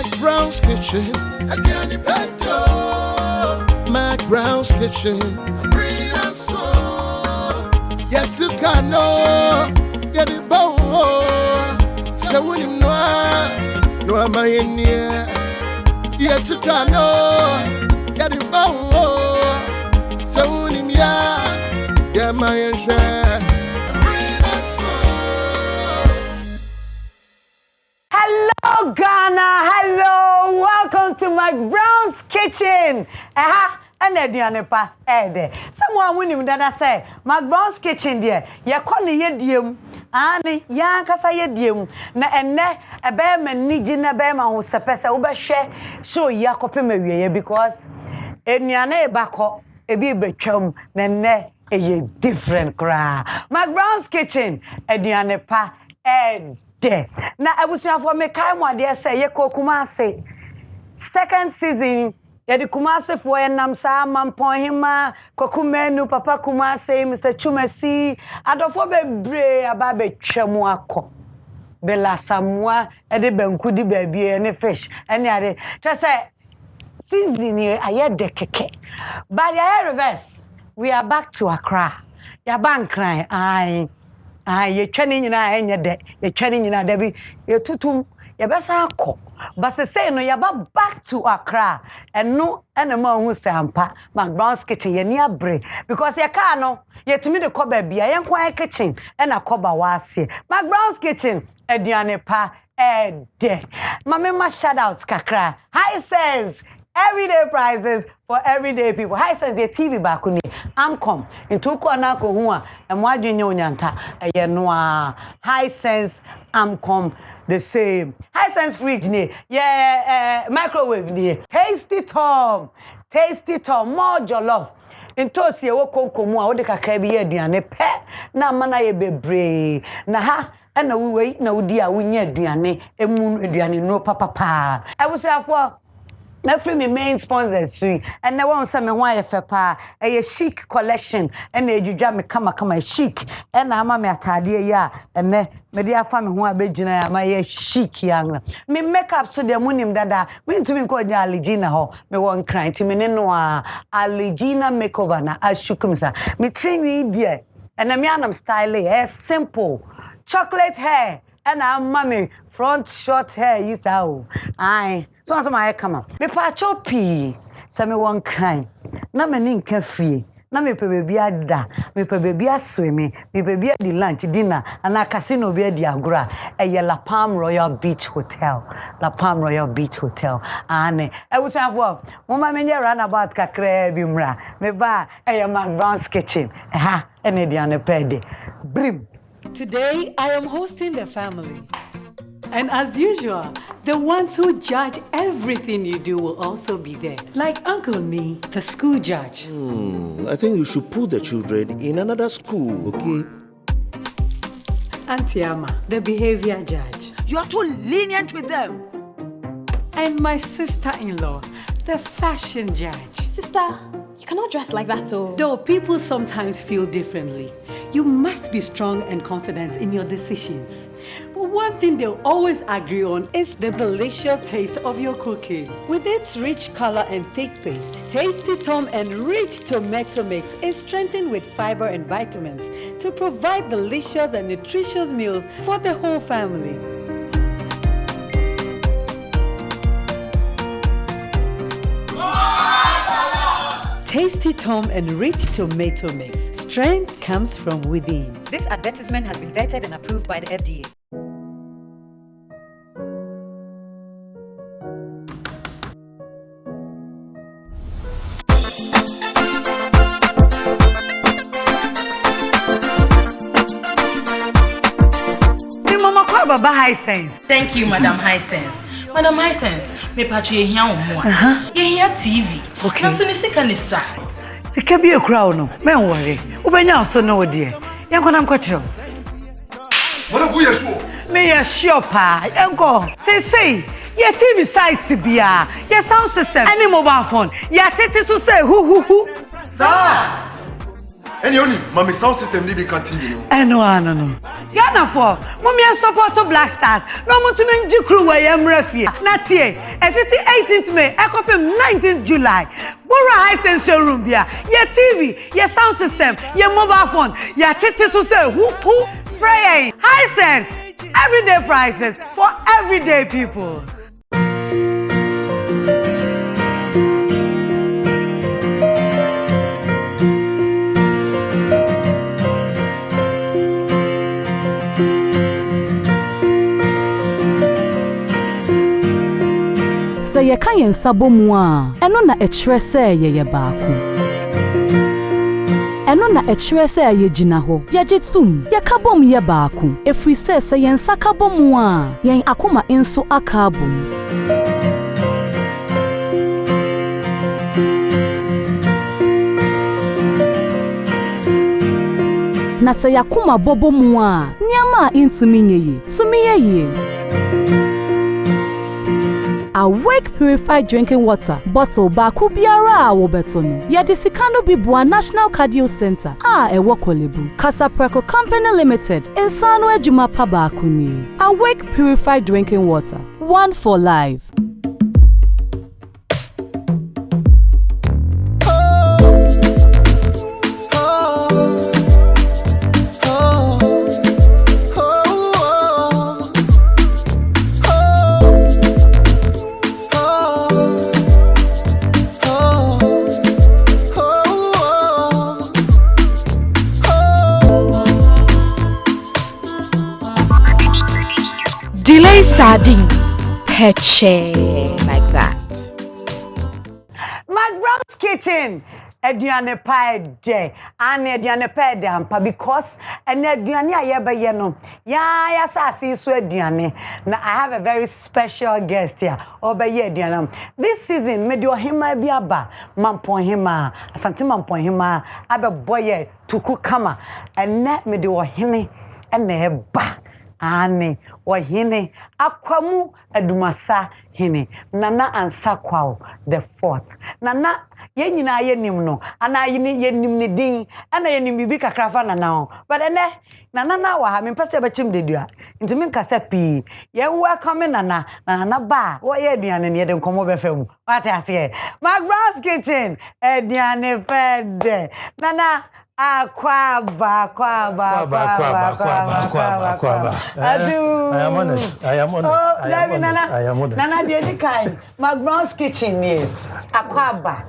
McBrown's kitchen. McBrown's kitchen. Yet to cano, get it bow. So when you know, no, am I in here? Yet to cano, get it bow. So when you know, yeah, my share. Hello, Ghana. Hello. Welcome to McBrown's kitchen. And Edianepa, someone winning that I say, McBrown's kitchen, dear. Ya koni yedium, ani ya kasa yedium. Na enne a bearman nijina bearman who sapesa uba share so ya copy because Ediane bako a be chum, nene a different cry. McBrown's kitchen, Edianepa, Now I was for me kind one dear say ye ko Kumasi. Second season Yadi Kumasi for enam sa mampon hima kokumenu papa Kumasi Mr. Chumasi adofo bebre ababe twemu akọ bela samwa ede bankudi baby ne fish ene ade just say season here aye de keke but ya reverse we are back to Accra ya bank cry ye twani nyina enye de ye twani nyina de bi ye tutum ye besa akọ but say no ye ba back to Accra and no enema hu sampa McBrown's kitchen ye ni abre because ye ka no ye timi de ko ba bia ye nkwan kitchen e na ko ba wase McBrown's kitchen aduane pa de mama ma shout out kakra high says everyday prices for everyday people. High says the TV back on Amcom into corner ko hu a emo adwenye onyanta eye no a high sense Amcom the same high sense fridge ni microwave ni tasty tom more jollof intosi e wo konkomu a wo de kakra bi ye aduane pe na mana ye bebre na ha na we na wodi a wonya aduane emu aduane no papa I was for my main sponsors sweet and na won say me ho ayefe pa a chic collection and na edwudwa me kama chic and na ama me atade ya and me dey afa me ho abegyina ya ma ye chic yang me makeup so de munim dada me ntumi ko nya Aligina ho me won cran ti me ne no a Aligina makeover na ashukumsa me train we there and na me anam style simple chocolate hair and I'm mommy front short hair is how aye so my come me pa chopi say me won kan na me nin ka fie na me pe baby ada me pe baby aswe me baby di lunch dinner and a casino be di agora La Palm Royal Beach Hotel ane e wo say for mama me run about kakra bi mra me ba McBrown's kitchen ene di ane pede brim. Today, I am hosting the family. And as usual, the ones who judge everything you do will also be there. Like Uncle Nee, the school judge. I think you should put the children in another school, okay? Auntie Ama, the behavior judge. You are too lenient with them. And my sister-in-law, the fashion judge. Sister, you cannot dress like that, oh. Though people sometimes feel differently, you must be strong and confident in your decisions. But one thing they'll always agree on is the delicious taste of your cooking. With its rich color and thick paste, Tasty Tom and rich tomato mix is strengthened with fiber and vitamins to provide delicious and nutritious meals for the whole family. Tasty Tom and rich tomato mix. Strength comes from within. This advertisement has been vetted and approved by the FDA. Mama kwa baba high sense. Thank you, Madam High Sense. Madam High Sense, me patch ye here on more. Ye here TV. Okay. Na so ni sika ni sa. Sika bi ekura no. Me worry. Ubenya so no de. Yanko nam kwachiro. What are we sure? Me ya sure pa. Yanko. Say ye TV sites bia. Ye sound system. Any mobile phone. Ya tete so say hu. Sir. Any only mommy sound system need be cutting you know. No. Ghana for mommy and support to Black Stars. No mo to menji crew where yam refie. Na tie. 18th May, ekopem 19th July. Bora high sense showroom bia. Your TV, your sound system, your mobile phone, your tete to say who pray high sense. Everyday prices for everyday people. Say ye kan yen sabo mu a eno na ekire se ye baako eno na ekire se ye gina ho ye gitum ye kabom ye baako efri se yen sakabom mu a yen akoma enso akabom na se yakoma bobo mu a nyama intumi nyeye tumi ye Awake purified drinking water bottle baku biara wo betono yedi sikano bibua National Cardio Center ewo kolebu Kasapreko Company Limited insano ejuma pa baku ni Awake purified drinking water, one for life. Delay sardine, peche like that. McBrown's Kitchen. Eduane pie day and eduane pie day ampa because and eduane ayeba ye no ya sasi so eduane na I have a very special guest here obeye eduane this season me de ohima bi aba mampon hima asante mampon hima abe boye tuku kama and net me de ohine ene eba ane ohine akwamu adumasa hine Nana Ansah kwao the fourth Nana yenyina yenim no ana yenim ni din ana yenim bibi kakrafa Nana but ene Nana wa ha me pese bechim dedua nti me nkasa pi ye welcome Nana ba wo ye aduane ne de nkomo be fam what I say McBrown's Kitchen aduane pede Nana Kwaba. I am honest. I am honest. Nana the kind McBrown's Kitchen ni Akwaba.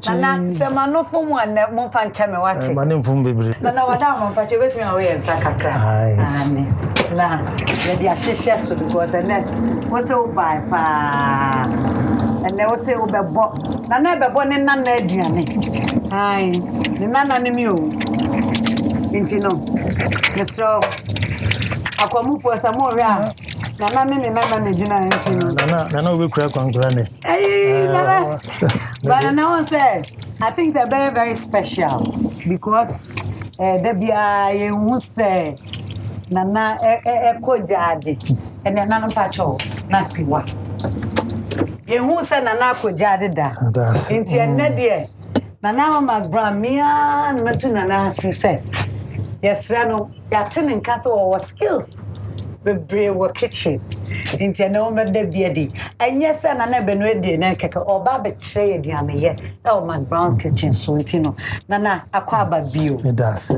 Nana sema no fom one mo fan chame wate. Manim fom bebre. Nana wada mo pa chebetumi awe ensa kakra. Ani. Na ye dia hihye so because net what o buy pa. And what say obebo. Nana bebo ne nana aduane. Ai. Ni nana ni mi o. Inti no. Mesro. Akwamu for some more ya. Nana me nana jina inti no. Nana we kura kwankura ne. Nana. But Nana say I think they're very very special because they be a who say Nana ko jade. And Nana pacho na piwa. Ye who say Nana ko jade da. Inti ene de Nana McBrown mia metu Nana say yes rano ya tinin kaso or skills bebre wo kitchen inti na o mede biedi enye se Nana benwedi na keke oba be kire aduane ye e o McBrown's Kitchen so inti no Nana akwaba bio it does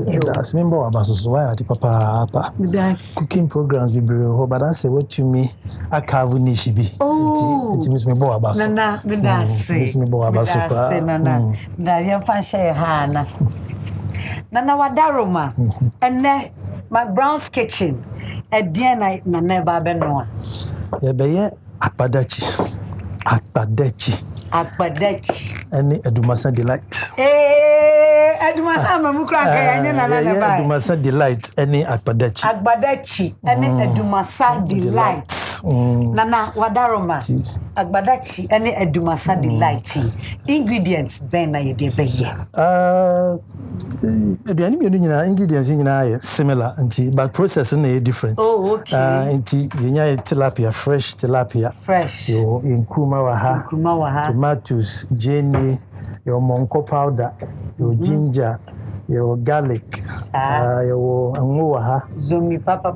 member abasoso why adi papa das cooking programs bebre ho but I say what you me akavu nishi bi inti miss me bo abaso Nana me das miss me bo abaso pa Nana da ye fa share ha na Nana wadaroma ene McBrown's Kitchen ediana na neba benoa ye beye akpadachi any edumasa delight edumasa mamukra ka yanye na neba edumasa delight any akpadachi any edumasa delight Nana wadaroma agbadachi any edumasa delight ingredients ben na ye de beye aduane mi nyina ingredients nyina similar but process na different nti yenya tilapia fresh yo nkruma wa ha tomatoes jenny your monko powder your ginger Your garlic. Your angoa. Zombie papa.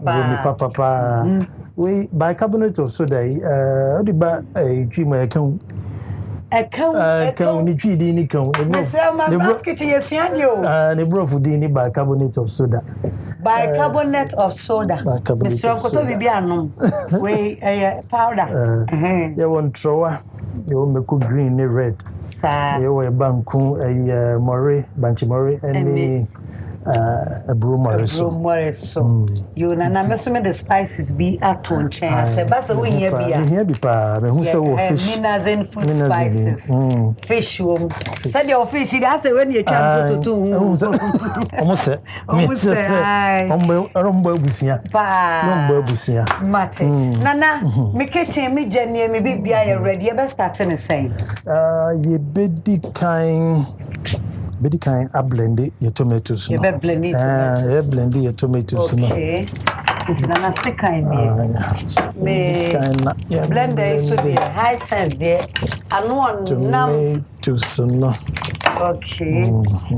We bicarbonate of soda. The dream I can. Ni twidi ni kan. McBrown's Kitchen yes you. The bro food ni bicarbonate of soda. Bicarbonate of soda. Mr. Koto bibi anom. We powder. You want thrower. You make green ni red. Sa. You want banku mori, banchi mori and a broom so you na me the spices be aton chen fe ba se we here be pa me hu se wo fish minazen food spices fish wo said your fish that say when you try to almost ombo busia mate nana me kitchen me jenie me bibia you ready be start me say ye bedi I blend your tomatoes. You blend it. Blend your tomatoes. Okay. Nana second me blend so the high sense there. And one tomatoes no. Okay.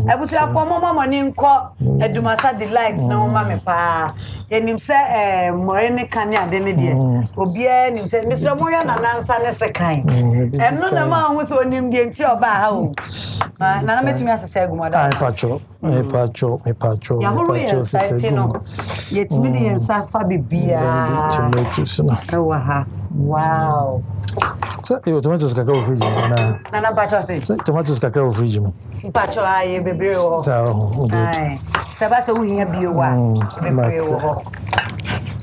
I was for mama money nko edumasa delights na mama me pa. Enim say morene kanya de ne de. Obia nim say Mr. Moya Nana Ansah ne second. Eno na ma hu so nim de nti oba ha o. Nana metumi asese agumada. Pacho. Ya huru ye site no. Yetimi de yensa fa bibia. Tomatoes no. Ewa ha. Wow. So, your tomatoes can go fridge. Nana Pacho say. Tomatoes can go fridge. Pacho aye bebre o. So, aye. Seba se wo hia bi o wa. Bebre o.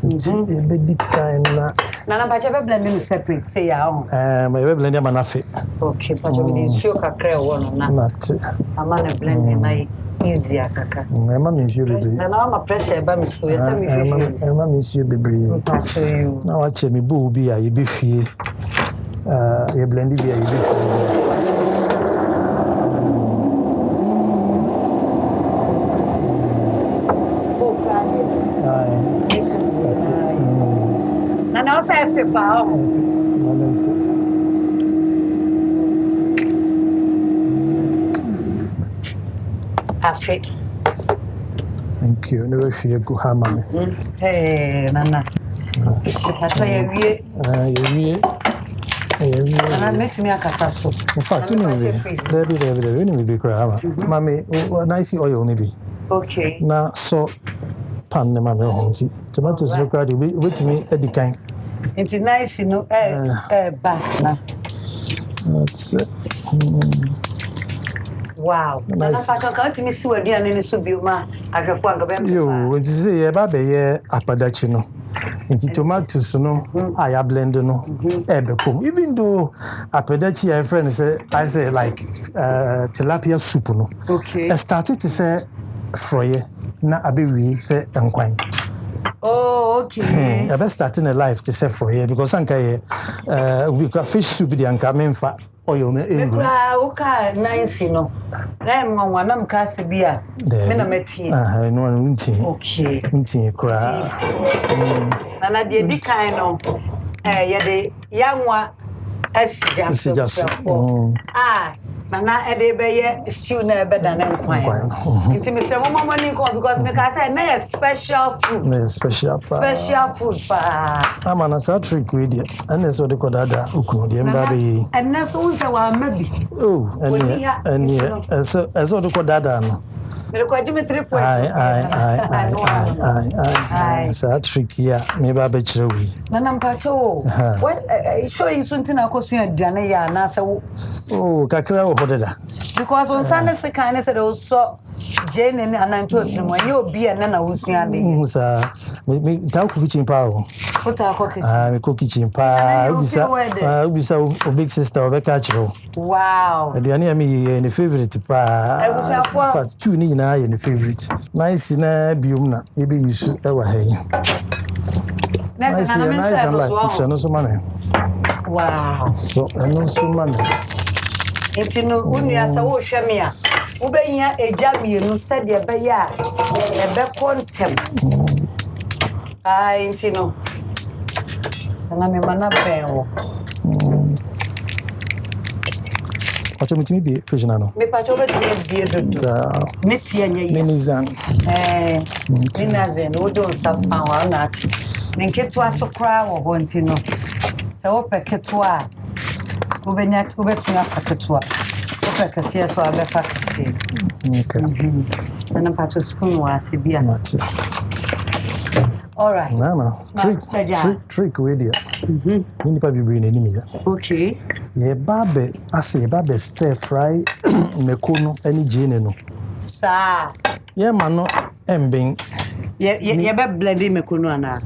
Bedi kind na. Nana Pacho be blending separate say ya on. My blend am na fit. Okay, Pacho we dey show kakra wo no na. Ama na blending na easy akaka. Ema me show bebre. Nana ma pressure ba me so yesa me fit. Ema me show bebre. Pacho you. Na wa che me bo bi a ye be fie. Ye blend bi a ye be fie. Nana Ansah fe pa o. Afe. Thank you. Never fear go hammer. Hey, Nana. Pacho ye wie. Nana met me akata so. In fact, you know, there we be cry. Mommy, nice oil maybe. Okay. Na so pan ne mama honti. Tomatoes required wait me at the kind. It's nice no ba na. That's it. Wow. Nana Pacho can't me see what you are so be ma ahwefo anka be. Yo, when you say ba be ye apadachi no. Inti tomatoes no I blend no come. Even though apadachi my friend say I say like tilapia soup no. Okay. I started to say fry na abewi say enkwan. Oh, okay. I best starting a life to say fry because anka we got fish soup di anka memfa oil na engu. Mekura oka nice no. Na mwa na mkase bia. Me na meti. No nti. Okay. Nti kura. Na de di kan no. Ye de yanwa asija so. Nana ede be ye stew na be da na nkwan. Nti me say mama money come because me ka say na special food. Me special food. Special food pa. Ama na sa trick we dey. Ana so de kodada okuno de mba be. And na so unse wa mabi. Oh, and so de kodada no. Me ko ajime 3 points. Ai. Sa trick ya me ba be kire we. Nana Pacho. What show you something akosu aduane ya na say oh, kakra wo hodeda. Because on Sunday se kind said also Jane and Anantos no when you be and na usuane. Musa me ta ku kitchen pa o. What ta ko kitchen? Me ko kitchen pa. Ubisa o big sister o be ka kire. Wow. Aduane ya me ni favorite pa. In fact, two ni na ye ni favorite. Nice na biom na e be use e wa hayi. Nice na me say no so man. Wow. So no so man. Intino unu asa wo hwe me a wo behia eja mienu said e be ya e be kontem. Intino. Na me mana ben wo. Pacho mitimi be fish na no. Me pacho be be do. Netia nya ye. Minizan. Minazan wo don safa wa na ati. Ne nketua so kra wo ho nti no. Se wo peketua wo benya wo betuna peketua. Wo pekesia so abefa kese. Okay. Nana pacho spoon wa se bia. All right. No. Trick we there. Ni pa bibiri na nimi ya. Okay. Ye babe stir fry mekono ani jene no. Sa. Ye ma no embin. Ye be blend mekono ana.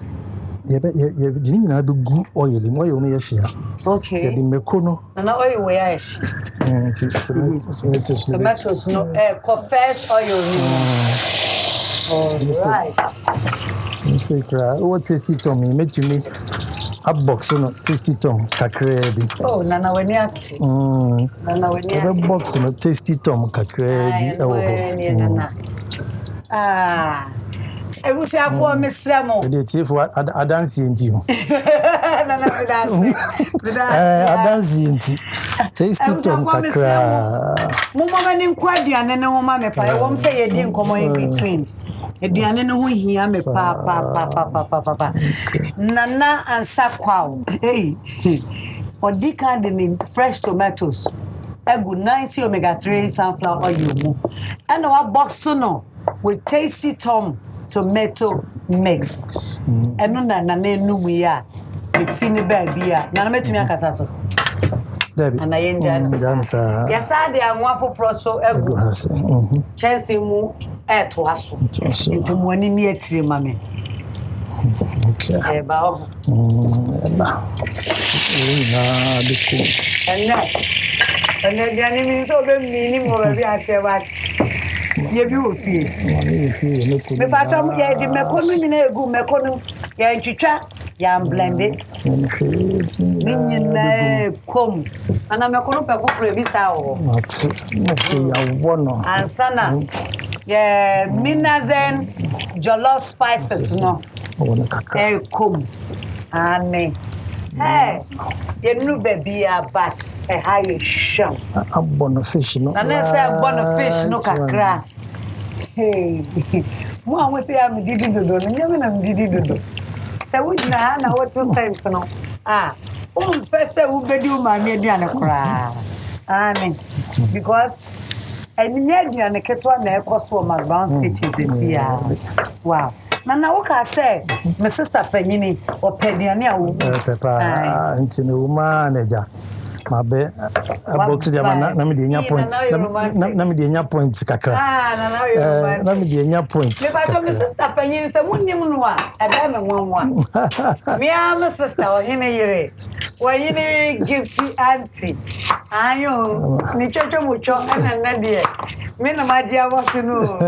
Ye jini na be gu oil no ye hia. Okay. Ye di mekono. Na oil we ya hia. Tomatoes no confess oil ni. All right. Say cry. What tasty Tommy met me a box no tasty Tom kakre bi. Oh nana weni ati. Nana weni ati. A box no tasty Tom kakre bi e wo ho. Ebusi afo mesra mo. E dey tiefo adansi enti ho. Nana adansi. Adansi enti. Tasty Tom kakra. Mo mama ni nkwaduane ne ho ma me pa. Wo mse ye di nkomo in between. Eduane no ho hia me pa. Nana Ansah kwao. Hey. Odika de fresh tomatoes. Egu nice omega-3 sunflower oil mu. And our box no with tasty Tom tomato mix. Enu na enu mu ya. We see ni baby ya. Na metumi akasa so. Debbie. And I enjoy. Yes, I de anwa foforo so egu. Chelsea mu to aso. Into mu ani mi atire ma me. Okay. Ba o. Na de ko. And yani mi so be mi ni mo be ate ba. Ye bi o fie. Me pa chom ye di mekono nyina egu mekono ya ntwitwa ya blend it. Ni nyina kom. Ana mekono pe foforo bi sa o. Ati. No se ya wono. Ansana. Yeah, Minazen jollof spices no. Kom. Ane. Hey, you know baby but how you sham. A bono fish no. Na say bono fish no kakra. Hey. Mo am say am didi dodo, no me na didi dodo. Say we na what to sense no. First say we be do ma me aduane kra. Ane. Because enya aduane ketwa na ekoso McBrown's kitchen sesia. Wow. Nana woka say my sister Penyini or Penyani awu. Papa ntine uma neja. Mabe box dia na me de nya point. Na me de nya point kakra. Nana you. Na me de nya point. Me ba to my sister Penyini say munnim no a e be me nwanwa. Me am my sister o hine yire. Wa yine gift auntie. Ayo, ni chocho mucho na de. Me na maji awosi no.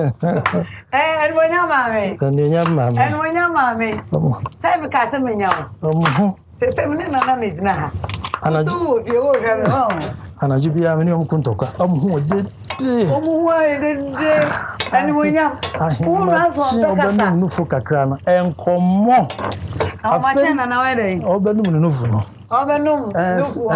Enwonya mame. Enwonya mame. Enwonya mame. Say be ka se menya o. Se me na mejina ha. So bi o hwe no. Anaju bia me ni omkuntoka. Omhu de. Omhu wa de. Enwonya. O na so be ka sa. Nu fu kakra no. Enkomo. Amache na na we dey. Obenum nu fu no. Obenum nu fu.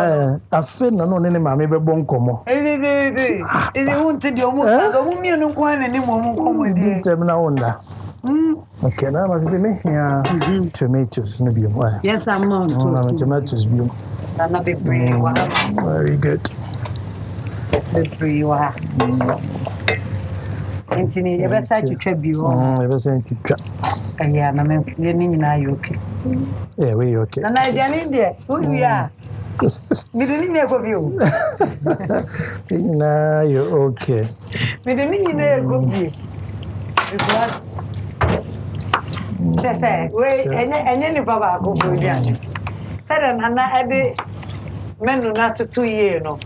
Afe na no ne mame be bon komo. Is won't di omo mi enu kwa na ni mo komo di. Temna onda. Okay, na ma se me ya tomatoes no biom. Yes, I'm on tomatoes biom. Na be free wa. Very good. Be free wa. Entini ye be sa twitwa bi ho. Ye be sa twitwa. Aya na me ye ni nyina ayo okay. We okay. Na Nigeria de, who ya? Me de ni go view. Na you okay. Me de ni go view. Because say we enye ni baba go view dia. Say na ede menu na to 2 year no.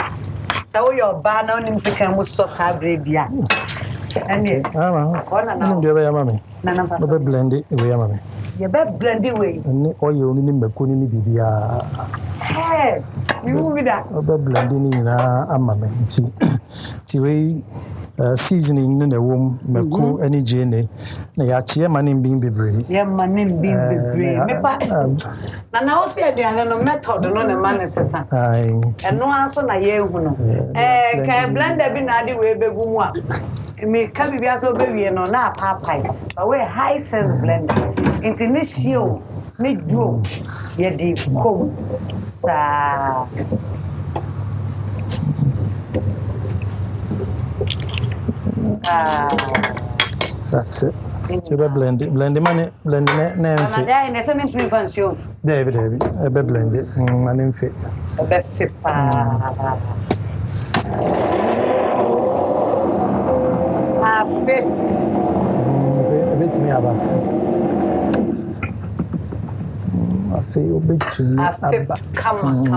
So your ba na onim sika mu so sabre dia. Anye. Na ndio ya mami. Na be blend it we ya mami. Ye be blend it we. Ni oil ni makoni ni bibia. Hey, you move that. Be blend ni na amame. Ti we seasoning no na wom mako ani jene na ya chie manim bin bebre ya manim bin bebre me pa na wo se aduane no method no na man sesa ai eno aso na ye hu no ka blender bi na ade we begu mu a me ka bibia so be wie no na papai but we high sense blender international ne duo ye di kom sa that's it. So be blend it na na mfi. Na na say me three fancy of. David be blend it. Na mfi. Be fit pa. Fit. Bit me aba. Afei bit me aba. Come.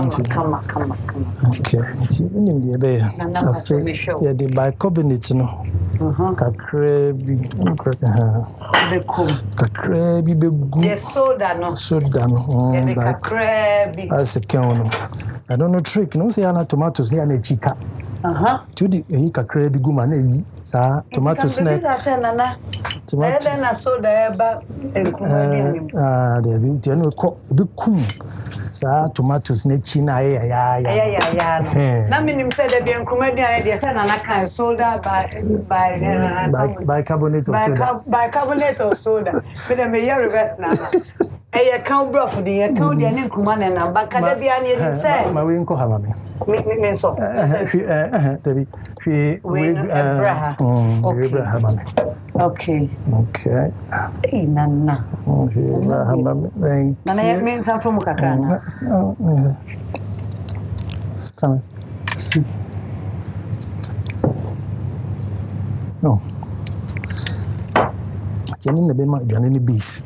Okay. Nti nim de be ya. Afei ya de bicarbonate no. Kakra bi nkrata ha. Be kom. Kakra bi be gu. Yes soda no. Like kakra bi. As a can. I don't know trick. No say na tomatoes ni na chika. Tudi e kakra bi gu ma na yi. Sa tomatoes na. Tomato na soda eba enkumani. There be ti no ko bi kum. Sa tomatoes na chi na ya. Na minim say there be enkumani na dey say na kan soda bicarbonate of soda. Bicarbonate of soda. But me hear reverse na. Eye kan broth di ye kan di ne nkuma na namba kada bia ne nim say ma we nko ha ma me so Debbie we Abraham okay eh nana nana ye me san from kakra na come no tieni ne be ma aduane ne beef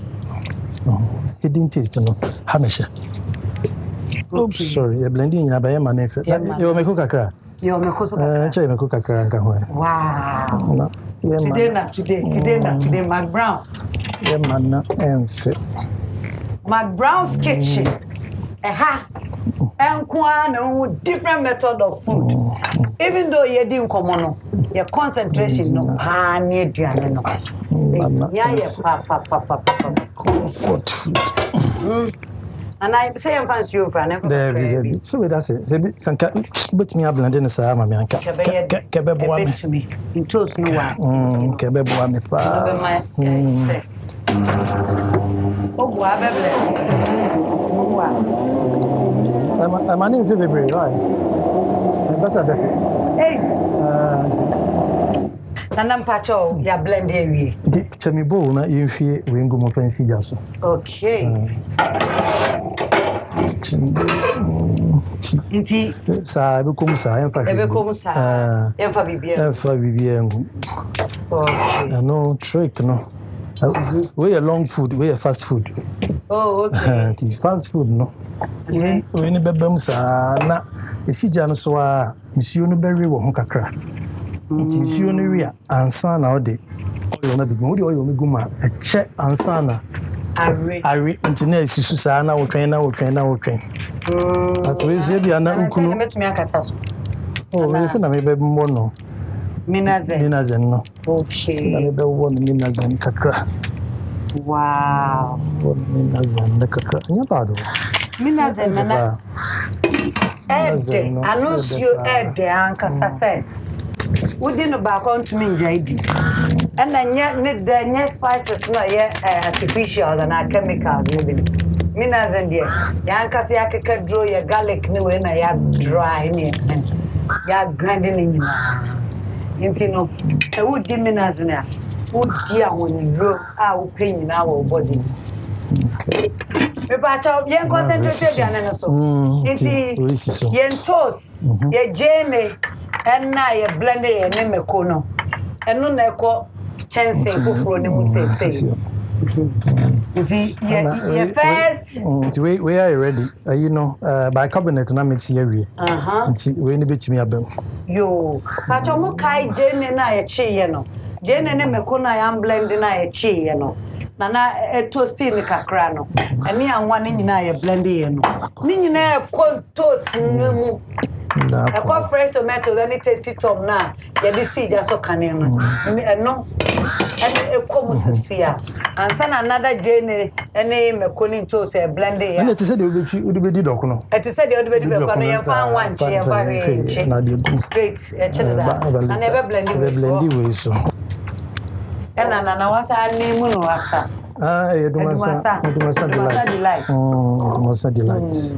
it didn't taste no hamesha. Oops, sorry. You blending in by man if you make kakra. You make kakra. Chai make kakra nka ho. Wow. Today McBrown. Yeah man na enfe. McBrown's kitchen. And different method of food. Even though you didn't come on, your concentration no near no. Yeah, comfort food. And I say I'm fancy you for an there. So that's it. Sanka but me blending sa ma me anka. Kebe boa me. In toast no one. Kebe boa me pa. Oh, boa bebe. I'm an infibri, right? That's a defi. Hey. Nana Mpacho, ya blend here. Chemi bo na yefie we ngo mo fancy jaso. Okay. Inti sa be kom sa en fa. Ebe kom sa. En fa bibia. En fa bibia ngo. Okay. No trick no. We a long food, we a fast food. Oh, okay. The fast food no. We ni bebem sa na esija no so a nsuo no bewe wo ho kakra. Nti nsuo no wi a ansa na ode oyo na bigun ode oyo meguma e che ansa na ari nti na esisu sa na wo twen ati we se bia na ukunu metumi akata so oh we fe na me bebem mo no minazen no okay na me be wo no minazen kakra wow minazen na kakra nya bado minazen na anuncio ankasa say within about country JD and then net spices no artificial and chemical minazen there yankasa yakeka draw your garlic no we na ya dry ni ya grinding ni into no e would di minazen a would dia won ro a wo penyi na wo body me ba cha yen concentrate dia na so into yen toast ye jene and na ye blend ye ne meko no eno na eko chense foforo ne mu say ye first we are ready you know bicarbonate na mix here we we ni betimi abem yo ba cha mo kai jene na ye chi ye no jene ne meko na ya blend na ye chi ye no nana toast ni kakra no eni anwa ne nyina ye blend ye no ni nyina eko toast ne mu I call fresh tomato, then it tasty tom now. Yeah, this seed just so can no. And a comus here. And send another Jane and name a calling to say blending. And it said you would be docuno. It said the other baby and found one chair straight. I never blended with so. And Nana was our name after. It was a delight. Oh, it was a delight.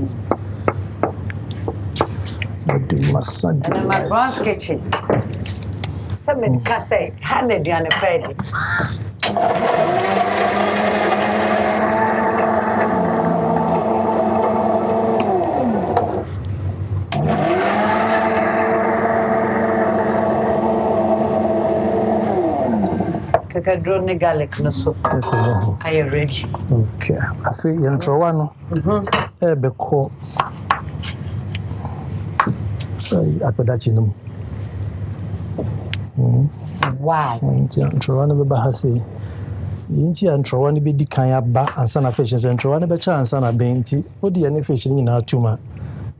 And McBrown's kitchen. Some can say, handed you on a bed. Drone garlic no soup. Are you ready? Okay. I feel you intro one. Ebe ko. Apodachinum. Wow. Intro one be bahase. Inti intro one be di kan aba ansa na fish intro one be cha ansa na benti. Odi any fish ni na tuma.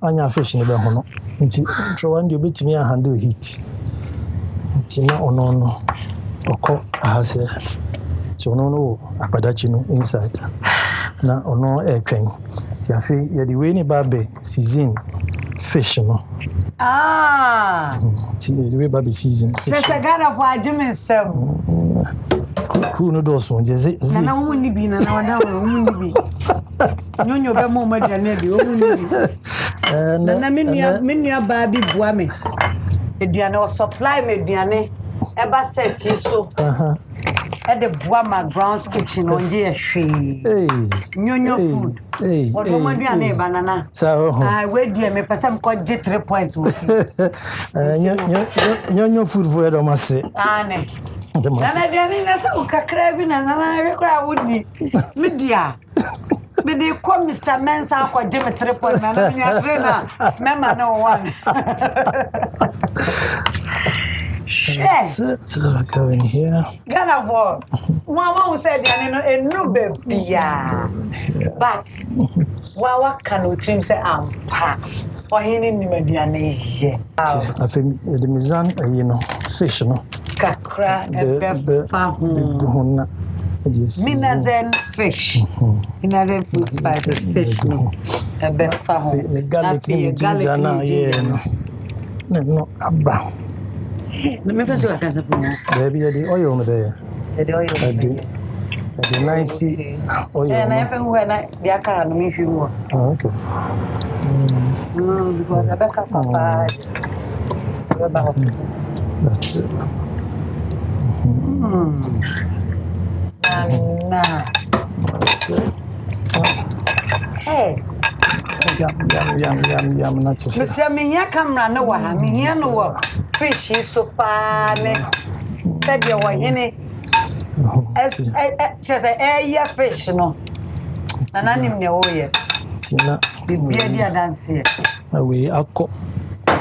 Anya fish ni be ho no. Inti intro one dey obetimi handle heat. Inti na ono. Oko ahase so no apadachi no inside na ono ekwen ti afi ye the way ni babe season fish no ti the way babe season fish se gana for ajumen sem ku no do so je na woni bi na wada woni bi nyonyo be mo ma dane bi woni bi na menua ba bi bua me ediane o supply me ediane eba set so at the bois McBrown's kitchen on the tree. Nyonyo food. Or no one banana. So I wait dear me person called 3 points. Nyonyo food for the masse. Nana Diana so crabin and I would be media. But they call Mr. Mensa for Jimmy 3 points. Mama no one. So go in here. Ghana war. Mama said, "I no baby." But what can we dream say? Or he ni mediane je. I think the mizan, fish no. Kakra Minazen fish. Minazen food spices fish no. The garlic ginger na no abba. Let me first look at the baby, the oil there. The oil. The nice oil. And I think when the car no me you. Okay. Because I back up papa. That's it. Nah. That's it. Hey. Yum, not just. Mr. Minya camera no wa minya no fish so pane. Said you were in it. Just a fish no. And I name the oye. Tina. Bibia dance here. Away akko.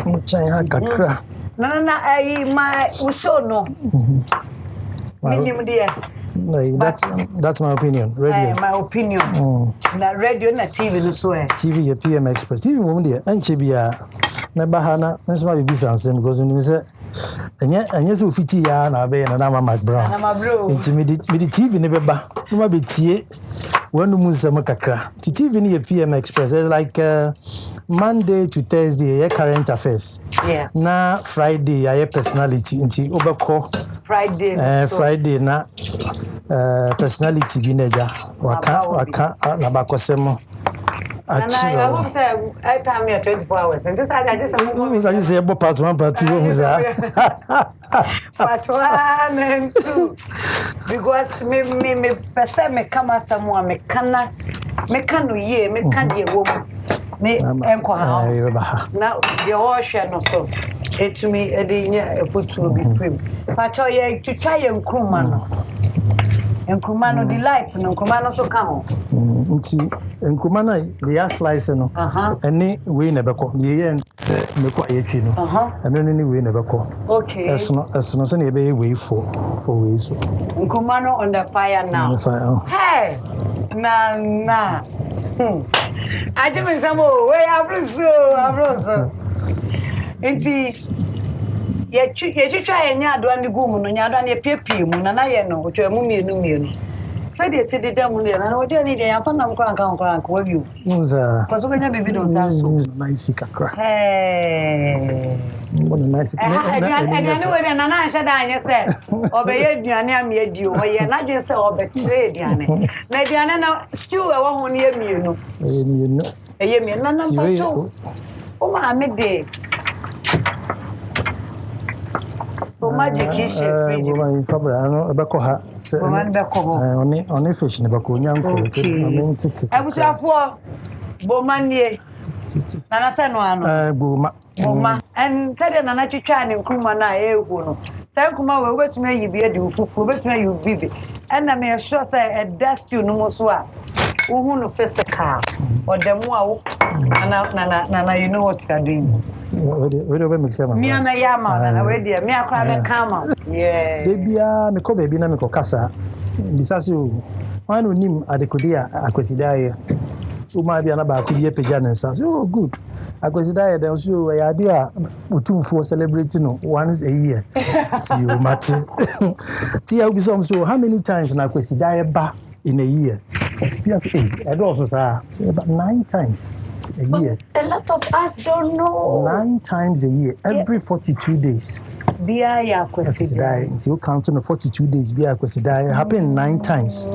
Mchanya kakra. No, my uso no. Minimum dear. No, that's my opinion. Radio. My opinion. Na radio na TV no so TV PM Express. TV mo dey anche bia na bahana nsema be bisanse because when me say anya so fiti ya na be na mama McBrown. Na McBrown. Intimidate TV ne beba. No ma be tie wonu mu nsema kakra. TV ni PM Express is like Monday to Thursday current affairs. Yes. Na Friday ya personality inti obekọ Friday na personality bi neja waka na bakosemo and I hope say I time here 24 hours and this I just say part 1 part 2 part 1 and 2 because me person me come someone me can ye me can ye woman me enko ha now the whole share no so it to me e food to be free but ye to try enkruma no enkruma no delight no enkruma no so ka ho nti enkruma na the slice no ene we na beko ye me kwa ye twi no ene ni we na beko okay esono so na e be we for we so enkruma no on the fire now hey na I just mean some way abroso Enti ye twitwa enya ado ane gu mu no nya ado ane piepie mu na ye no otwa mu mienu say dey sit down mu na we dey need ya fa na mkran wa bi o Nza kwaso benya baby don sa so nice kakra nice Adrian we Nana Ansah da anya say obeye aduane am ye di o ye na dwen say obekire aduane na aduane na stew e wo ho ne mienu na na pacho o ma me dey o magic chef fridge woman fabra no ebeko ha se oni fish ne bako nyanko titi ebusuafo bomanie titi Nana say no ano Goma and tell Nana twitwa ne nkruma na ehu no say nkruma we obetumi ayibi ade ufufu obetumi ayi bibi and na me sure say a dust you no so a wo no physical or the mo Nana you know what you are doing we do mix am me am ya ma na we dey me akwa be kama yeah bebia me ko bebi na me ko kasa bisase o wanu nim adekodia akwesidaye uma bia na ba ku bi pejia nensa so good akwesidaye dem so ya ade a utumfo celebrating no once a year ti o mate ti ya ubisom so how many times na akwesidaye ba in a year yes I do also say about 9 times a year. A lot of us don't know. 9 times a year, every 42 days. Bia ya kwesidaye. Until counting 42 days, bia kwesidaye happen 9 times.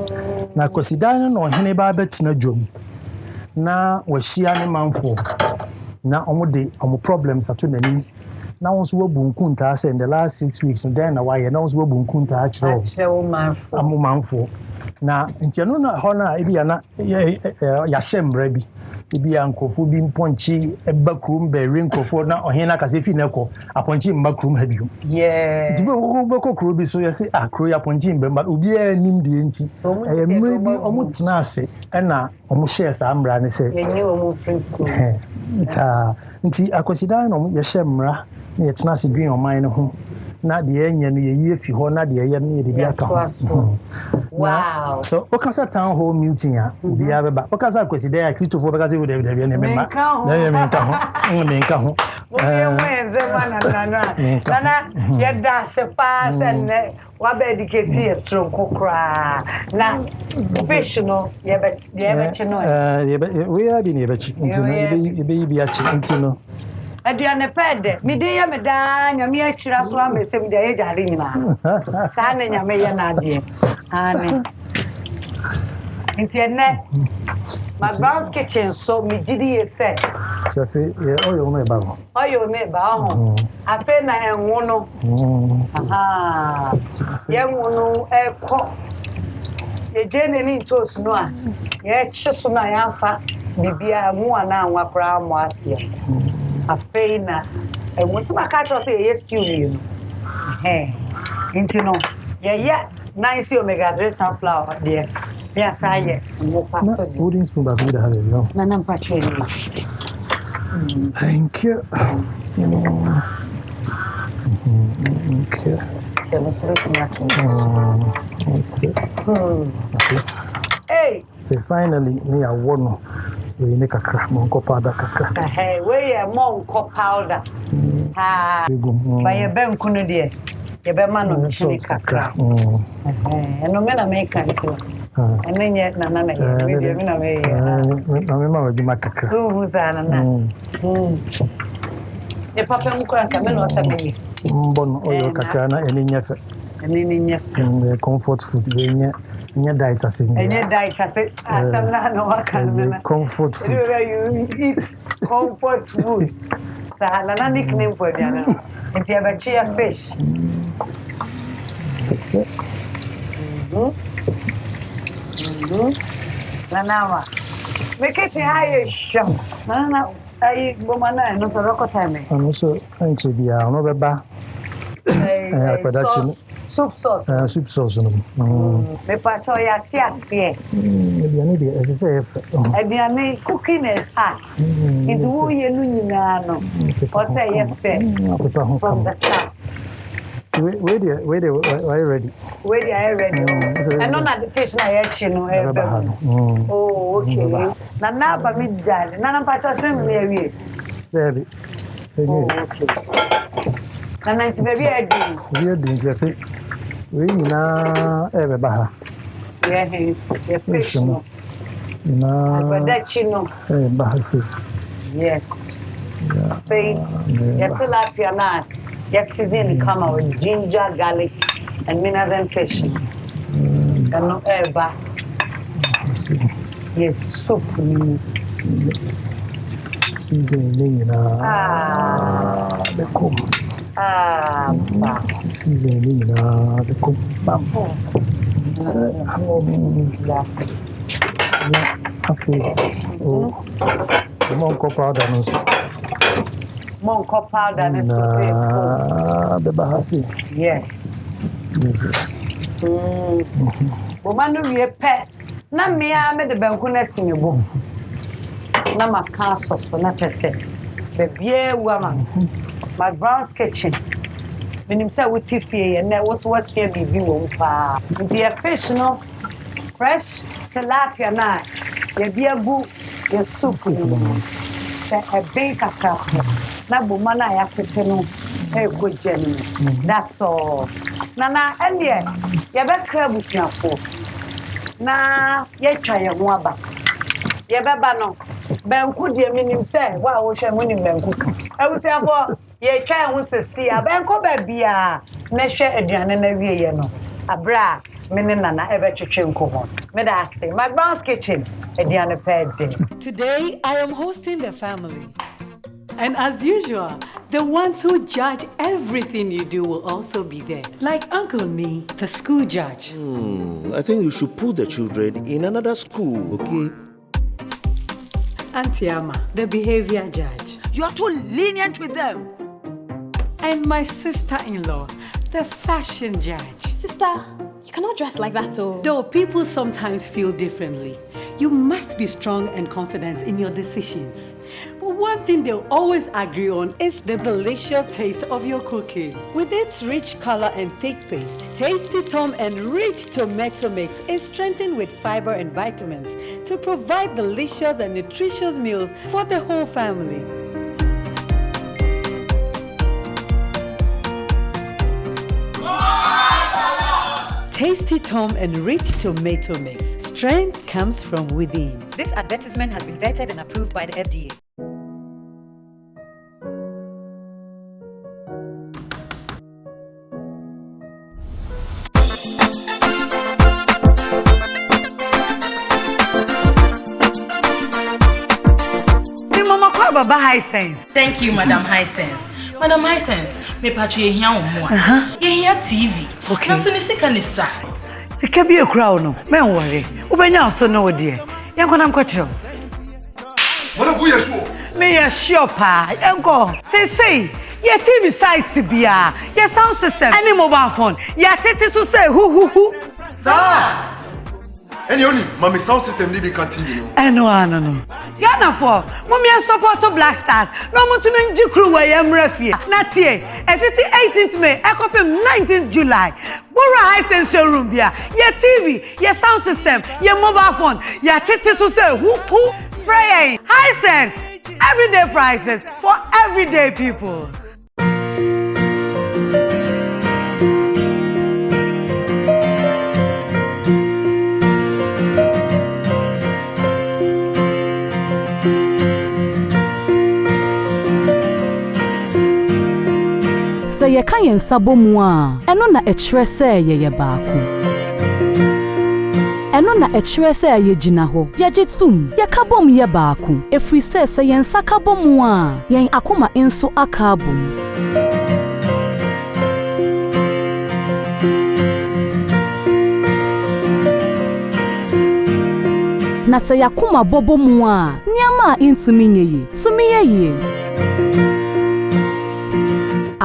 Na kwesidaye no hene ba betina dwom. Na wahia ne manfo. Na omo problems ato nani. Na wonso wabunku nta say in the last 6 weeks then na why na wonso wabunku nta achiro manfo. Amo manfo. Na ntiano na ho na ebi ya na ya shemra bi ebi ya nkofo bi mponchi ebakrum be rinkofo na ohena kase fi na ko aponchi mbakrum ha biu yeah tibe wo beko kro bi so yesi akro ya aponchi mbe obi anim de enti emre bi omutena ase na omo share sa amra ne se yenye omo friko sa nti akosida no ye shemra na ye tena ase green oman ne ho na de enye no ye yie fi ho na de ye no ye de bi aka wow so okasa town hall meeting a obi ya beba okasa kwesida ya Christopher bekasa wo de ne mema na ye menka ho Nana ye da se pass and wa be dedicate ye strong kokra na professional ye be chino we are be ne be chi ntino ye be bi achi ntino aduane pede mi de ya me da nyame ahira so amesem de ye jare nyina sa na nyame ye na ade ane internet McBrown's kitchen so mi gidi ye se Chafe ye oyo me ba ho ape na enwo no aha ye enwo no eko ye jene ni toast no a ye chiso na ya fa bibia mu ana anwa kra mo asia ape na enwo ti maka tro say ye stew ni no ye nice omega 3 sunflower there yes I mo paso di wooden spoon ba vida have you Nana mpacho ni thank you okay that's it hey so finally me a wono we ne kakra mo ko powder kakra hey we mo ko powder ha ba ye ben kunu de ye be ma no chini kakra no me na make kan enenye Nana na ye me na me na me ma wadi makakra sana na e papa mkora kama no sabe mbono oyo kakra na enenye fe comfort food enye diet ase enye diet ase asamna no wakana comfort food you eat comfort food sala na nickname for diana enti abachia fish that's it Nana mekete haye sham Nana ai bomana no so roko time ano so anche bia no beba soup sauce no me pato ya ti ase biane de ese efe biane cooking is art it wo ye nu nyina no what say yefe from the start where are you ready? Where are you ready? And none of the fish na yechi no oh okay. Na ba mi dad. Na pacha swim near we. Baby. Okay. Nana it's baby edi. We drink cafe. We na ebe baha. Yeah, fish. Na Agbadachino. Baha si. Yes. Say, tilapia na. Yes, season come out with ginger, garlic, and minerals and fish. And no eba. Yes, soup. Seasoning the cook. Seasoning the cook. Yes. The monk powder no soup. Monk powder no soup. The bahasi. Yes. Woman we pet. Na me the banku na sinibo. Na maka so na chese. Bebie woman. McBrown's kitchen. Minim say we tifie na wo so wasua bibi wo pa. The fish no fresh tilapia na. Ye bia gu ye soup. Say a big kaka. Na boma na ya fete no e go jeni. That's all. Nana endie ye be kra busuafo. Na ye twa ye ho aba. Ye beba no. Banku de minim say wa wo hwe munim banku. Awusiafo ye twa ho sesi a banko ba bia na hwe aduane na wie ye no. Abra mene nana ebe twetwe nkomo. Me da say McBrown's kitchen aduane pa de. Today I am hosting the family. And as usual, the ones who judge everything you do will also be there. Like Uncle Nee, the school judge. I think you should put the children in another school, okay? Auntie Ama, the behavior judge. You are too lenient with them. And my sister-in-law, the fashion judge. Sister, you cannot dress like that, oh. Though people sometimes feel differently, you must be strong and confident in your decisions. But one thing they'll always agree on is the delicious taste of your cooking. With its rich color and thick paste, Tasty Tom Enriched Tomato Mix is strengthened with fiber and vitamins to provide delicious and nutritious meals for the whole family. Tasty Tom Enriched Tomato Mix. Strength comes from within. This advertisement has been vetted and approved by the FDA. Baba Hisense. Thank you, Madam Hisense. Madam Hisense, me patrie here on more. You hear TV. Okay. Na so ni sika ni sa. Sika bi ekura no. Me worry. Ubenya so no die. Yankona mkotiro. What bu yesu? Me ya sure pa. Yanko. Say your TV sites bia. Your sound system. Any mobile phone. Ya tete so say hu. Sir. Any only mommy sound system need be continue. No. Yana for mommy support to Black Stars. No mo to menji crew we am refie. Na tie. 18th May, ekopem 19th July. Bora Hisense showroom bia. Your TV, your sound system, your mobile phone. Ya tete so say hu. Pray Hisense. Everyday prices for everyday people. Sɛ yɛka yɛn nsa bɔ mu a ɛno na ɛkyerɛ sɛ yɛyɛ baako. Ɛno na ɛkyerɛ sɛ yɛgyina hɔ yɛgye tum yɛka bɔ mu yɛ baako ɛfiri sɛ yɛn nsa ka bɔ mu a yɛn akoma nso aka bɔ mu. Na sɛ yakoma bɔbɔ mu a nneɛma a ntumi nyɛ yie tumi yɛ yie.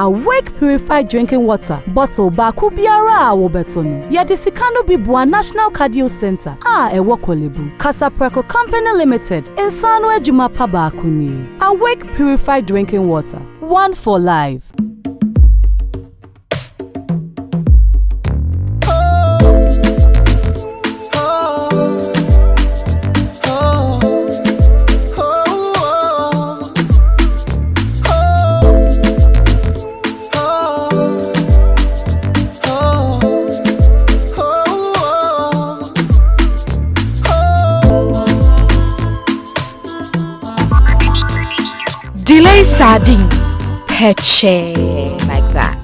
Awake purified drinking water bottle baako biara a wobeto no yɛde sika no bi boa National Cardio Center a ɛwɔ Kolebu Casa Preco Company Limited nsa no adwuma pa baako ni. Awake purified drinking water, one for life. delay sardine, peche like that.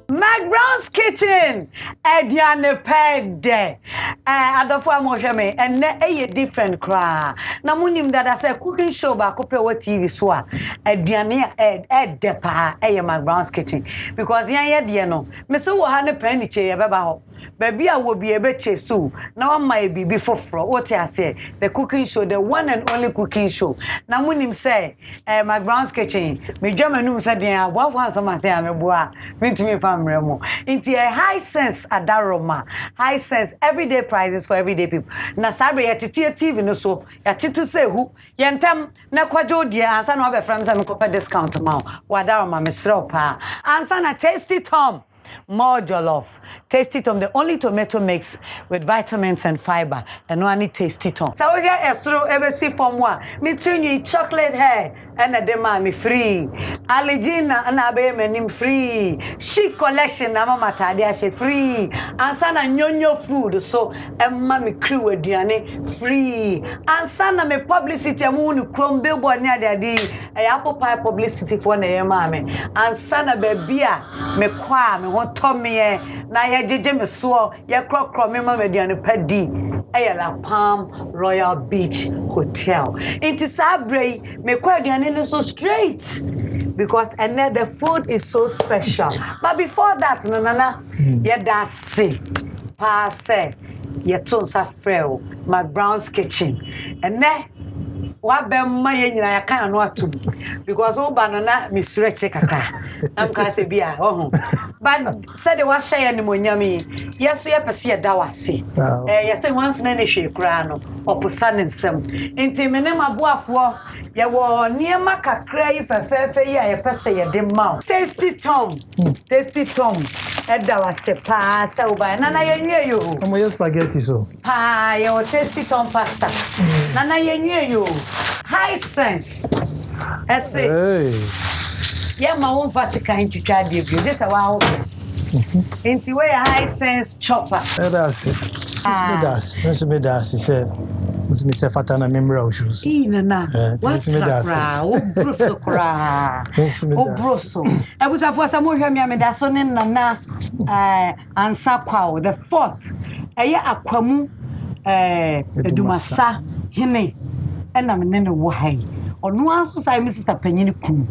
McBrown's Kitchen, Ediane Pede. Adofo amohwe me, enne eye different cra. Na munim dada say cooking show ba ko pe TV so a aduane ede pa eye McBrown's Kitchen because yan ye no me so wo ha ne pan ni che ye beba ho baby a wo bi e be che so na wa mai bibi foforo what I say the cooking show, the one and only cooking show. Na munim say McBrown's Kitchen me dwamanum say den aboafo ansoma say ameboa mentimi famre mo inti a high sense adaroma high sense everyday prices for everyday people. Na sabe ya TV no so ya titu say hu yentem na kwajo die ansa na obe from say me kopa discount ma wadaroma me sro pa ansa na Tasty Tom more jollof. Tasty Tom, the only tomato mix with vitamins and fiber. And no any Tasty Tom. So we get Estro ABC from one. Me train you chocolate hair and a dema me free. Allergena and abe menim free. Chic collection na mama tadia she free. Ansana nyonyo food so emma me crew ediane free. Ansana me publicity amu ni chrome billboard ni ade apple pie publicity for na yema me. Ansana bebia me kwa me won Tommy na ya jeje me so ya krokro me ma mediane padi La Palm Royal Beach Hotel. Inti sabrei me kwa aduane no so straight because and the food is so special. But before that no nana ya da se pa se ya tonsa freo McBrown's Kitchen and wa bemma ye nyina ya kan no atum because o ba no na misreche kaka am ka se bia but said wa share ni monyami yeso ye pese ye da wase yese once na hwe kura no opusa ne nsem enti mene maboafo ye wo niema kakra yi fefefe yi a ye pese ye de ma Tasty Tom Edda wase pa sa uba nana ye nwie yo omo ye spaghetti so pa ye o Tasty Tom pasta nana ye nwie yo high sense hey yeah ma won fast kan twitwa de bi this a wa enti we high sense chopper that's me das say me say fatana memra o shoes nana what's that o broso ebusafo sa mo hwa mi ameda so ne nana Ansah kwawo the fourth eye akwamu edumasa hene ena me ne wo hai onu aso sai me sister panyini kum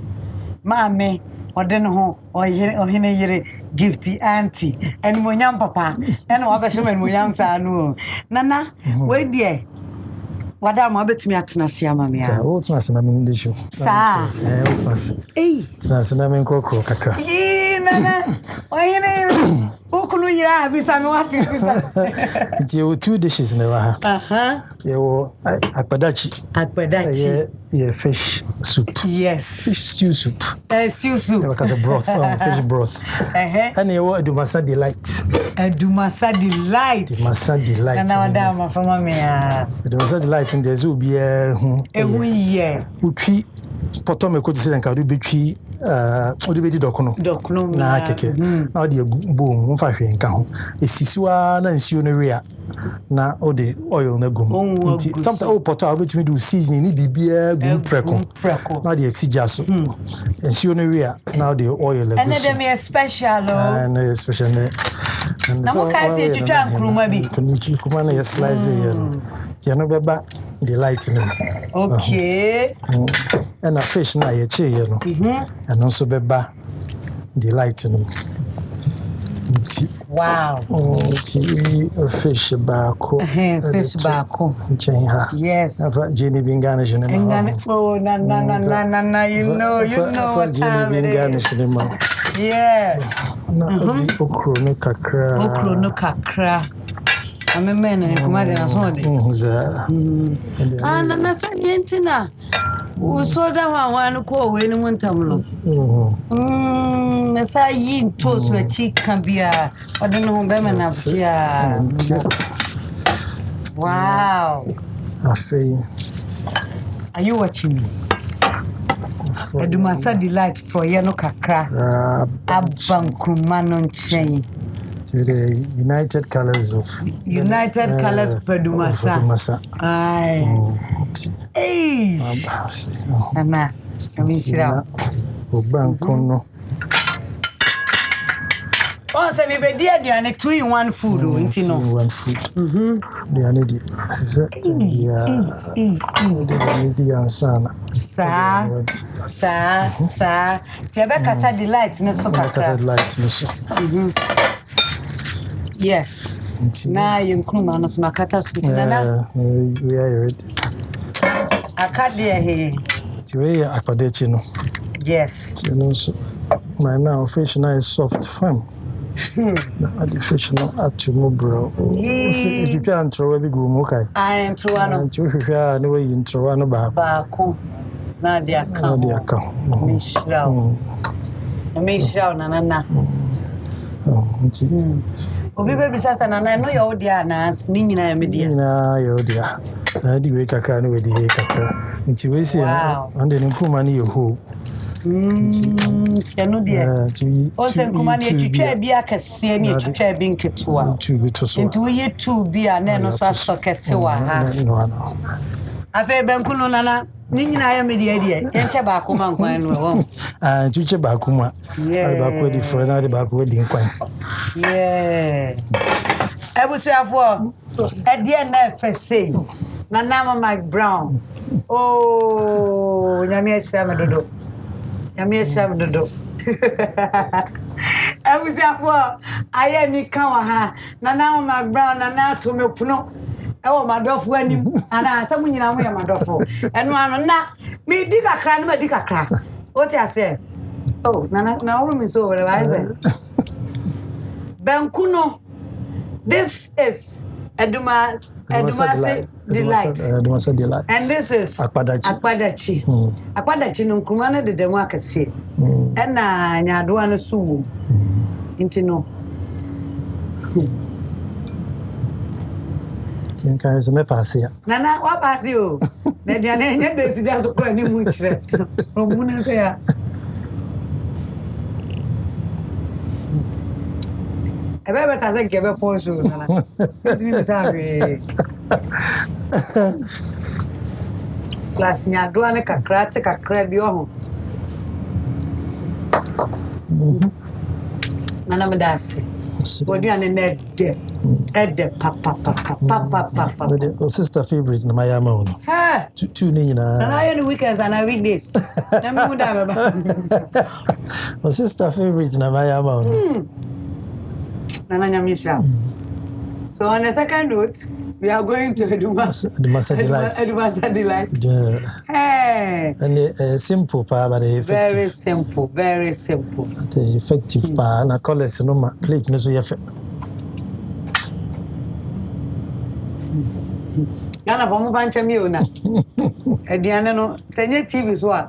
maame ode ne ho ohene yire gifty auntie eni monyam papa ena wa be shema eni monyam sa no nana we die wada ma betumi atena sia mame ya o tena se na me ndi show sa o tena se tena se na me nkokro kakra nana oyene okunu yira bisa me wati bisa it's you two dishes never you akpadachi yeah fish soup yes fish stew soup because of broth fish broth and you edumasa delight na wada ma fama me ya edumasa delight in there's will be ehu ye utwi potom e ko tise nka do betwi odi bedi dokono na keke na odi boom mfa hwe nka ho esisiwa na nsuo no we a na odi oil na gum sometimes o pota obetimi do seasoning ni bibia gum preko na odi exija so nsuo no we a na odi oil na gum and dem is special and special na mo ka se twitwa nkruma bi kuma na slice ye no beba the light no okay and a fish na ye che ye no and also beba the light no wow fish baako chen ha yes afa Jenny bingane jene ma oh na you know what Jenny bingane jene ma yeah na di okro no kakra amemena kumade na sonde za na sanyentina usoda wa ko we ni muntamlo na sa yin to so chicken bia odeno be na bia wow afei are you watching me edumasa delight for yeno kakra abankruma no nchen to the United Colors of Pedumasa. Ay. Nana. Kamishira. Obankono. Oh, say me be dear 2-in-1 food o nti no. 2-in-1 food. They need it. Say the ansana. Sa. Tiabe kata delight no so kakra. Delight no so. Yes. Na yenkruma no so makata so na. We are ready. Akade he. Tiwe akwadechi no. Yes. You know so. My now fish now is soft firm. The fish no at you bro. If you can't throw a big room, okay. I am through one. And you share no way into one about. Na dia account. Mishra Nana. Obi baby sasa Nana no your dia na ni nyina media. Na your dia. Na di we kakra no we di kakra. Nti we say and the improvement ni ho. Tiano dia. O se nkuma ni etwetwa bia kase ni etwetwa bi nketewa. Nti we ye two bia na no so socket wa ha. Afa benkuno Nana ni nyina ya media dia. Yenche ba akoma nkwan no wo. Tuche ba akoma. Ba ko di friend na ba ko di nkwan. Yeah. Ebusuafo e dia na fese. Nana McBrown. Oh, nyame ahia medodo. Ebusuafo aye mi kan wa ha. Nana McBrown Nana to me puno. Ewo madofo anim ana sa munyina mo ya madofo. Eno ano na me di kakra na di kakra. What you say? Oh, Nana na oro mi so whatever I say. Benkuno. This is Edumase delight. And this is Akpadachi. Akpadachi no nkruma na de demo akase. E na nyadoa no suwo. Inti no. Can me pass here. Nana, what pass you? Na dia na nya de sida so kwa ni mu kire. Romuna se ya. Ebe beta se kebe poncho Nana. Tu me sabe. Class nya do ane kakra bi o ho. Nana me dasi. Body ane ne de. Ede papa. The sister favorite na my ama no. Ha. Two ni nyina. Na ayo no weekends and weekdays. Na me mu da baba. My sister favorite na my ama no. Nana Nyamisha. So on the second note, we are going to Edumase delight. Yeah. Hey. And simple pa but effective. Very simple. The effective pa na colors no ma plate no so ye fe. Gana for mo bancha mi o na. Ediane no senye TV so a.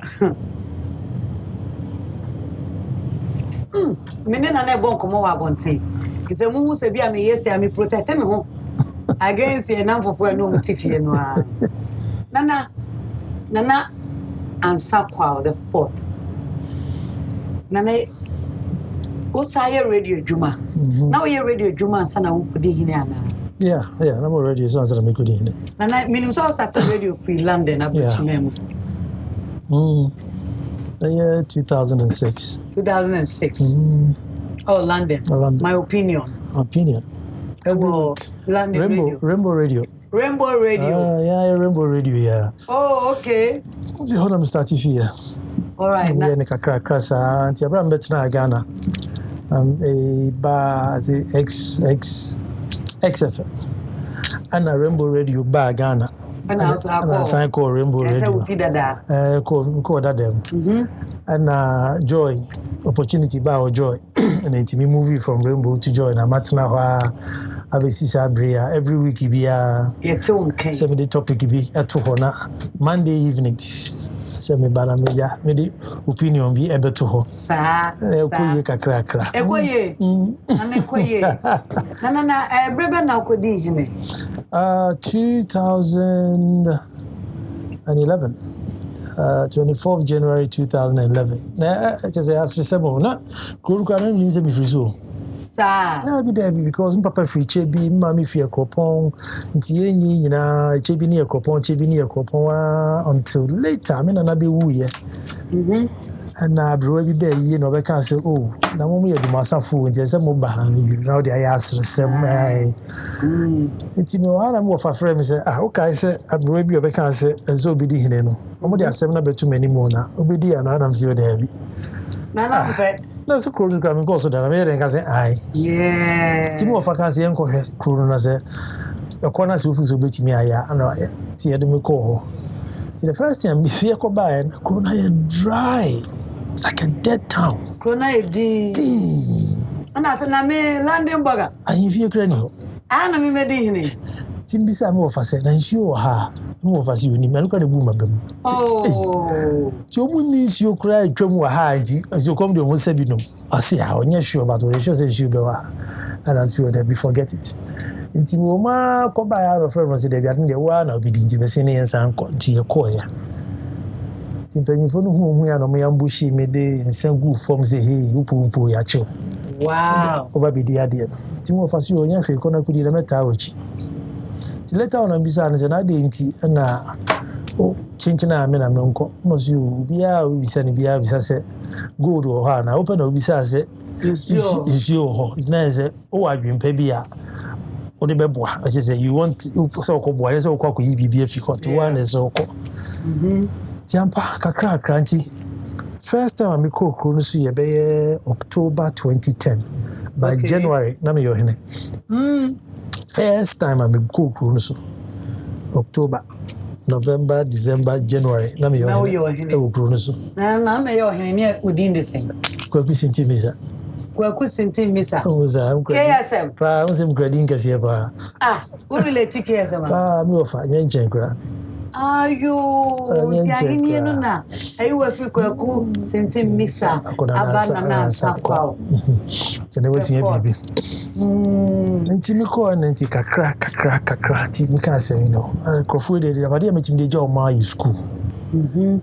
Mene na bon komo wa bonte. It's a mumu se bia me yesi ami protect me ho against ye nam fofo no mutifie no a. Nana Ansah the 4th. Nana Osaye radio juma. Now you radio juma sana wo kodi hine ana. Yeah, I'm already so answer me kodi hine. Nana minimum so start radio free London abuchimemo. The year 2006. 2006. Oh, London. My opinion. Every week. London Rainbow Radio. Yeah, Rainbow Radio, yeah. Oh, okay. The whole I'm starting here. All right. Yeah, nika krasa. Anti Abraham betina Ghana. A bar the XFM. And a Rainbow Radio bar Ghana. And I sign call Rainbow Radio. Call that them. And Joy, opportunity bar Joy. And it's me movie from Rainbow to Joy. And I'm at now. Every week be a 7-day topic be at Monday evenings. Semi bana media me the opinion be able to ho sa ekoye kakra ekoye na ekoye na brebe na okodi hine 2011 24th January 2011 na just ask sebo na kuru na nim se be free so yeah, be there because papa free chebi mama fi ekropon nti enyi nyina chebi ni ekropon until later me na be wu ye And now bro every day you know we can say oh na mo me do masa fu nti say mo ba han you now dey asre sem nti no ana mo fa frame say okay say bro bi we can say enzo bi di hine no mo dey asem na betu mani mo na obedi ana na mfio dey bi na pe na so kro gram go so da na me dey can say yeah ti mo fa can say enko hwe kro na say e kona se ofu so beti mi aya ana ti e de me ko ho ti the first time bi see ko ba en kro na dry. It's like a dead town. Krona edi. Ana se na me landing burger. Ayin fie kra ni ho. Ana me medi hini. Timbisa me ofa se na nsuo ha. Me ofa se oni me nuka de bu mabam. Oh. Ti omu ni nsuo kra atwam wa ha nti nsuo kom de omu se bi no. Ase ha onye sure but we sure say nsuo be wa. And I'm sure that we forget it. Nti mo ma ko ba ya ro friend say de bi ade wa na obi di nti be se ne yensa anko nti ye ko ya. Timpanyifo no hu ya no me ambushi me de nsangu form say hey upu ya che. Wow. Oba bi di ade no. Ti mo fa si onya hwe ko na kudi na meta ochi. Ti later on ambisa na se na de nti na o chinchina ame na menko. Mo si bia o bisa ni bia bisa se gold o ha na open o bisa se is you ho. Na se o adwempa bia o de beboa. I say you want so ko boa so ko yi bibia fi ko ti one so ko. Tiampa kakra kranti. First time I call Kronusu ye October 2010. By January, na me yo hene. First time I call Kronusu. October, November, December, January, na me yo hene. Na yo hene. E Kronusu. Na me yo hene ne within the same. Kwaku sinti misa. Kwaku sinti misa. Oza, KSM. Pa, unsim grading kasiye pa. Who relate KSM? Pa, mi ofa, nyen kra. Ayo, tiahini no na. Ayo afi kwaku senti misa. Aba Nana Ansah kwa. Tene we fie bibi. Nti mi ko na nti kakra ti mi ka say no. Kofu de abade me tim de ja o ma yi school.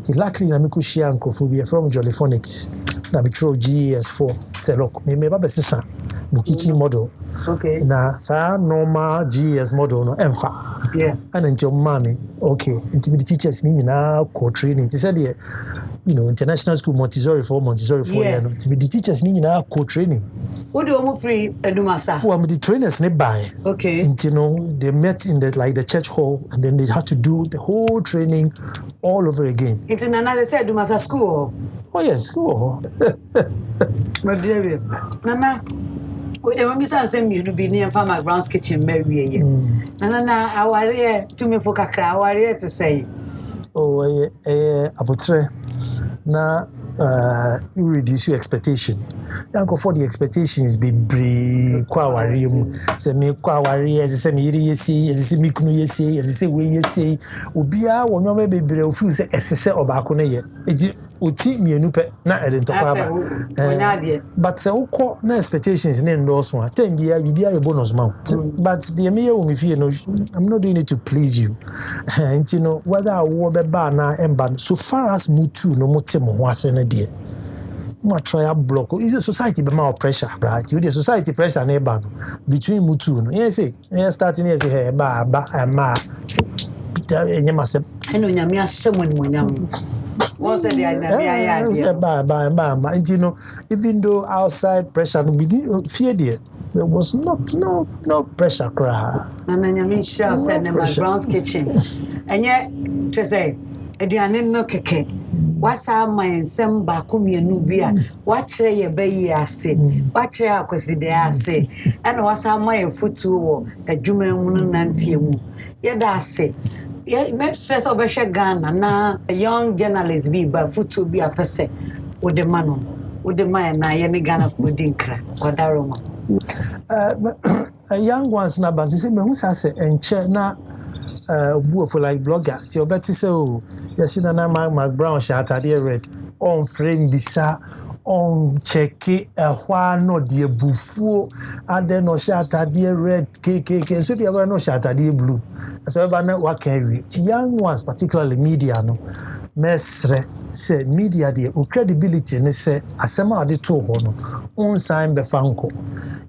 Ti luckily na mi ko share kofu bi from Jollyphonics. Na mi throw GS4. Say look, me ba be sesa. Mi teaching model. Okay. Na sa normal GS model no emfa. Yeah. And until mommy, okay, the teachers need now co-training. They said, international school Montessori for yes. The teachers need now co-training. What do you free edumasa? Well, the trainers nearby. Okay. And they met in the church hall, and then they had to do the whole training all over again. It's in another said edumasa school. Oh yes, school. My dear, Nana. We don't miss us and you be near McBrown's kitchen, Mary. Nana, our ear to me for Kakra, our ear to say. Oh, apotre. Na you reduce your expectation. Yanko for the expectations be brave, quawarium, say me quawari, as I say, me yesi, as I say, me kunu yesi, as I say, we yesi, ubia, one your baby brave, feel say, SE or bakone. Uti mienupe na edento kwaba but se ukọ na expectations na endorse one ten bia a bonus mount but the me o me fie no I'm not doing it to please you and you know whether I wo be ba na emba so far as mutu no mote mo ho ase na de mo try block is society be more pressure right you the society pressure na eba no between mutu no yes starting yes hey ba ma nyama se eno nyame ahyem ni monyam. Once the idea, you know, even though outside pressure, we didn't fear there was no pressure. Nana Ansah said, McBrown's kitchen. And yet, to say, Ediane no keke. What's our mind? Some Bakumi Nubia. Watch your baby, I say. Watch your consider, I say. And what's our mind foot to a Juman Nantium. Yet I say. Yeah, maybe says over Ghana na a young journalist be but foot to be a person with the man with the man na any Ghana food dinkra or daroma. A young ones na bansi say me who say enche na for like blogger ti obeti say oh yes na McBrown's atade red on frame bisa on check no de bufuo ade no atade red kk so the no atade blue so eba na wa carry ti young ones particularly media no mesre say media de o credibility ne say asema ade to ho no on sign be fanko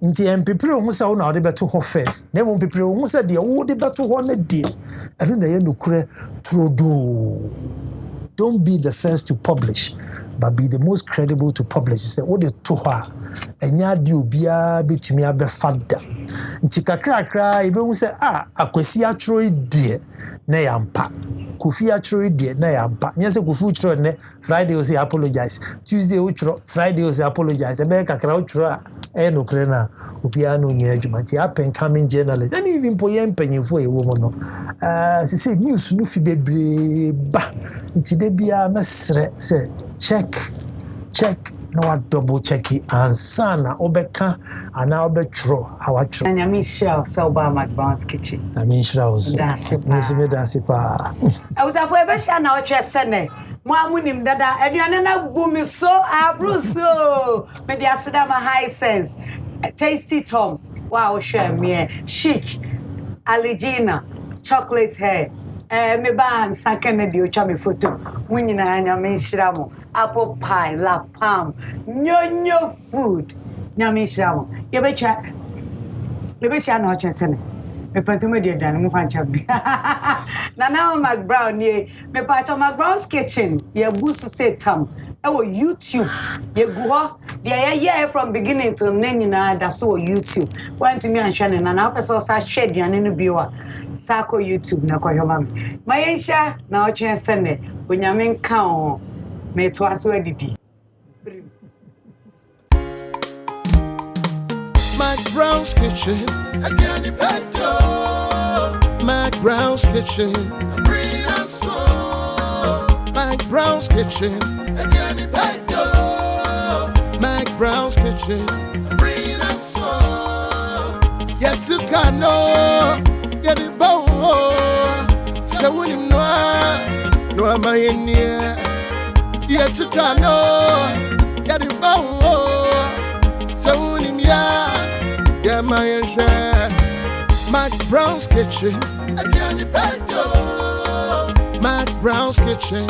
nti empepre o musa na ade beto ho first na mo empepre o musa de o de beto ho na de eno na ye no kure trodo don't be the first to publish, but be the most credible to publish. Say what the to her enya di obia betumi abefada nti kakra ibe hu say akwasi atro die na yampa kofi atro die na yampa nya say kofi utro ne Friday o say apologize, Tuesday utro, Friday o say apologize, ebe kakra utro no krena obia no nya adwuma nti apen coming journalist and even poye mpanyimfo e wo mo no say news no fi bebre ba nti de bia mesre say check no what double check it answer na obeka ana obetro awatro anya me share so ba McBrown's kitchen I mean shrouse that's it pa I was afo ebe share na otwe sene mo amunim dada aduane na bumi so abruso me dia seda my high sense tasty tom wow share me chic Aligina chocolate hair McBrown's sakene di ocha me photo munyina anya me shiramo apple pie la palm nyonyo food nyame shiramo yebecha na ocha sene me pantume di dan mu fancha bi Nana McBrown ye me pacho McBrown's kitchen ye busu say tam ewo YouTube ye gu ho ye from beginning till nyina da so YouTube want me and share na person sa share duane no biwa Sako YouTube na kwa yoma Maisha na ochen sene onyame nka o me to aso edidi McBrown's kitchen again beto McBrown's kitchen bring us so McBrown's kitchen again beto McBrown's kitchen bring us so yet to kano get it bow so when you no am I in here yet to kano get it bow so when you yeah my share McBrown's kitchen again beto McBrown's kitchen